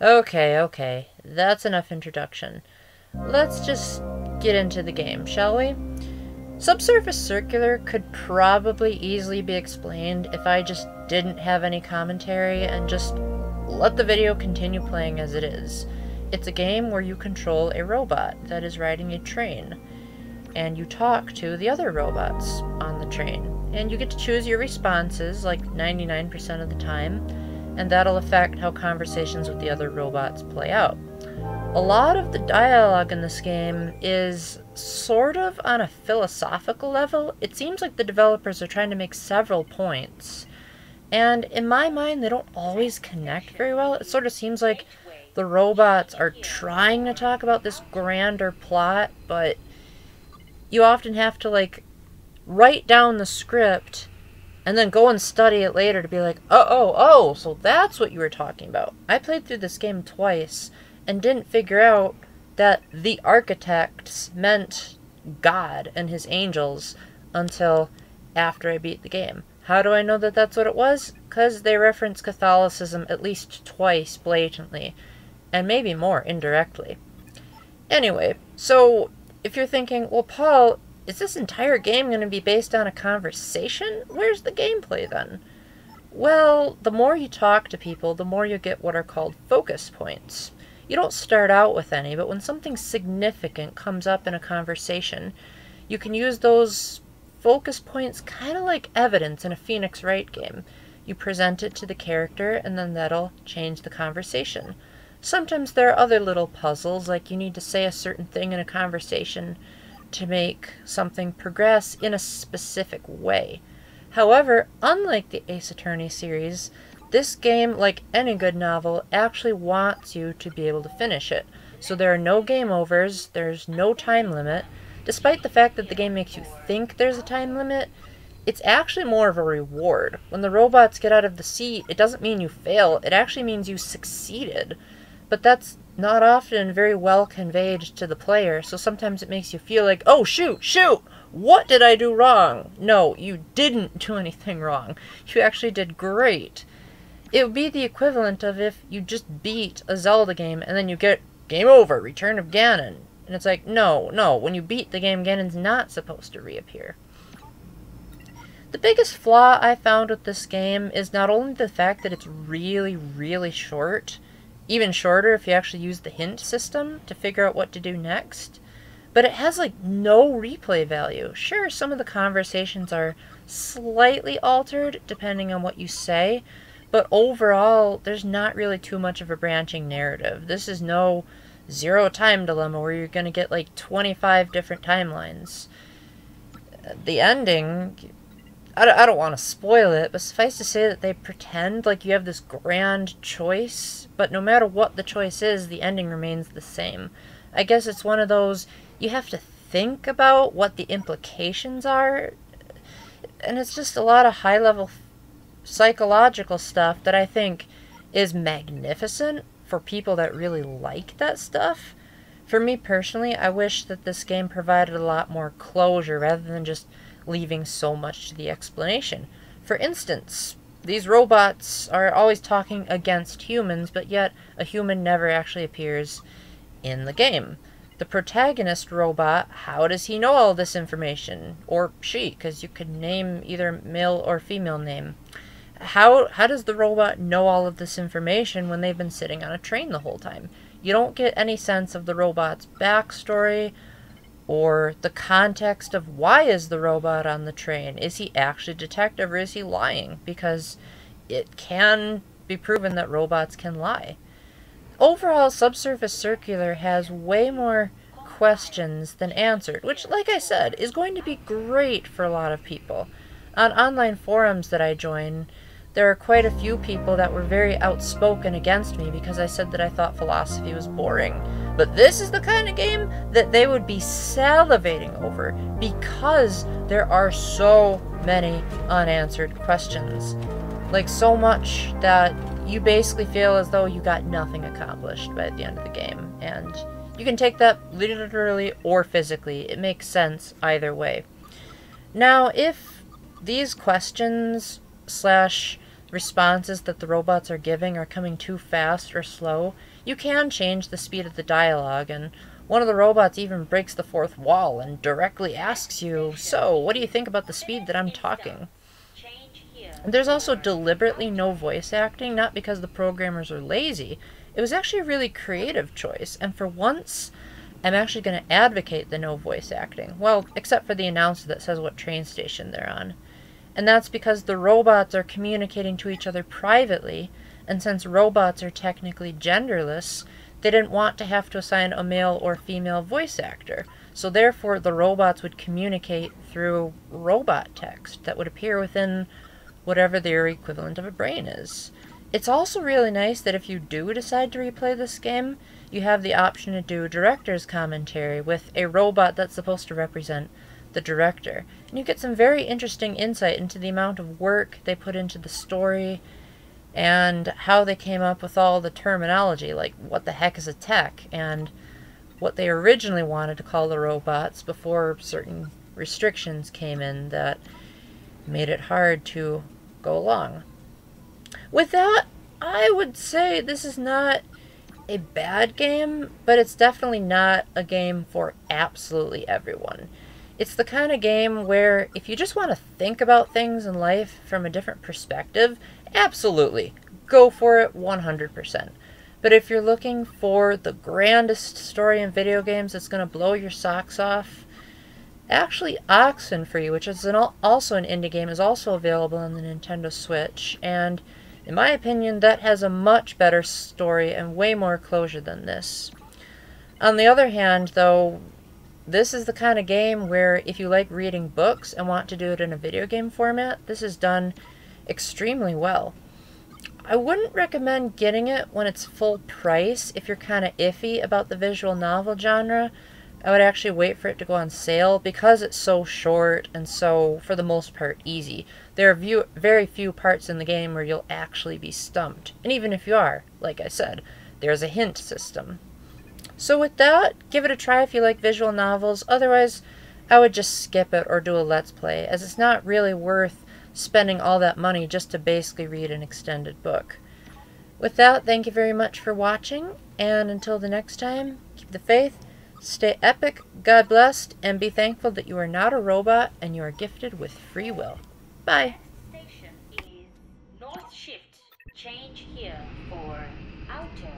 Okay, that's enough introduction. Let's just get into the game, shall we? Subsurface Circular could probably easily be explained if I just didn't have any commentary and just let the video continue playing as it is. It's a game where you control a robot that is riding a train, and you talk to the other robots on the train, and you get to choose your responses like 99% of the time, and that'll affect how conversations with the other robots play out. A lot of the dialogue in this game is sort of on a philosophical level. It seems like the developers are trying to make several points, and in my mind they don't always connect very well. It sort of seems like the robots are trying to talk about this grander plot, but you often have to like write down the script and then go and study it later to be like, oh, so that's what you were talking about. I played through this game twice and didn't figure out that the architects meant God and his angels until after I beat the game. How do I know that that's what it was? Because they reference Catholicism at least twice blatantly, and maybe more indirectly. Anyway, so if you're thinking, well, Paul, is this entire game going to be based on a conversation? Where's the gameplay then? Well, the more you talk to people, the more you get what are called focus points. You don't start out with any, but when something significant comes up in a conversation, you can use those focus points kind of like evidence in a Phoenix Wright game. You present it to the character, and then that'll change the conversation. Sometimes there are other little puzzles, like you need to say a certain thing in a conversation to make something progress in a specific way. However, unlike the Ace Attorney series, this game, like any good novel, actually wants you to be able to finish it. So there are no game overs, there's no time limit. Despite the fact that the game makes you think there's a time limit, it's actually more of a reward. When the robots get out of the seat, it doesn't mean you fail, it actually means you succeeded. But that's not often very well conveyed to the player, so sometimes it makes you feel like, oh shoot, what did I do wrong? No, you didn't do anything wrong. You actually did great. It would be the equivalent of if you just beat a Zelda game and then you get game over, Return of Ganon. And it's like, no, when you beat the game, Ganon's not supposed to reappear. The biggest flaw I found with this game is not only the fact that it's really, really short, even shorter if you actually use the hint system to figure out what to do next, but it has like no replay value. Sure, some of the conversations are slightly altered depending on what you say, but overall, there's not really too much of a branching narrative. This is no Zero Time Dilemma where you're going to get like 25 different timelines. The ending, I don't want to spoil it, but suffice to say that they pretend like you have this grand choice, but no matter what the choice is, the ending remains the same. I guess it's one of those, you have to think about what the implications are, and it's just a lot of high-level psychological stuff that I think is magnificent for people that really like that stuff. For me personally, I wish that this game provided a lot more closure rather than just leaving so much to the explanation. For instance, these robots are always talking against humans, but yet a human never actually appears in the game. The protagonist robot, how does he know all this information? Or she, because you could name either male or female name. How does the robot know all of this information when they've been sitting on a train the whole time? You don't get any sense of the robot's backstory or the context of why is the robot on the train. Is he actually a detective or is he lying? Because it can be proven that robots can lie. Overall, Subsurface Circular has way more questions than answered, which, like I said, is going to be great for a lot of people. On online forums that I join, there are quite a few people that were very outspoken against me because I said that I thought philosophy was boring. But this is the kind of game that they would be salivating over because there are so many unanswered questions. Like, so much that you basically feel as though you got nothing accomplished by the end of the game. And you can take that literally or physically. It makes sense either way. Now, if these questions slash responses that the robots are giving are coming too fast or slow, you can change the speed of the dialogue, and one of the robots even breaks the fourth wall and directly asks you, "So, what do you think about the speed that I'm talking?" There's also deliberately no voice acting, not because the programmers are lazy. It was actually a really creative choice, and for once, I'm actually going to advocate the no voice acting. Well, except for the announcer that says what train station they're on. And that's because the robots are communicating to each other privately, and since robots are technically genderless, they didn't want to have to assign a male or female voice actor. So therefore, the robots would communicate through robot text that would appear within whatever their equivalent of a brain is. It's also really nice that if you do decide to replay this game, you have the option to do director's commentary with a robot that's supposed to represent the director. And you get some very interesting insight into the amount of work they put into the story and how they came up with all the terminology, like what the heck is a tech, and what they originally wanted to call the robots before certain restrictions came in that made it hard to go along. With that, I would say this is not a bad game, but it's definitely not a game for absolutely everyone. It's the kind of game where if you just want to think about things in life from a different perspective, absolutely, go for it 100%. But if you're looking for the grandest story in video games that's going to blow your socks off, actually Oxenfree, which is also an indie game, is also available on the Nintendo Switch, and in my opinion, that has a much better story and way more closure than this. On the other hand, though, this is the kind of game where if you like reading books and want to do it in a video game format, this is done extremely well. I wouldn't recommend getting it when it's full price if you're kind of iffy about the visual novel genre. I would actually wait for it to go on sale because it's so short and so, for the most part, easy. There are very few parts in the game where you'll actually be stumped. And even if you are, like I said, there's a hint system. So with that, give it a try if you like visual novels. Otherwise, I would just skip it or do a Let's Play, as it's not really worth spending all that money just to basically read an extended book. With that, thank you very much for watching, and until the next time, keep the faith, stay epic, God blessed, and be thankful that you are not a robot and you are gifted with free will. Bye. Station is North Shift. Change here for outer.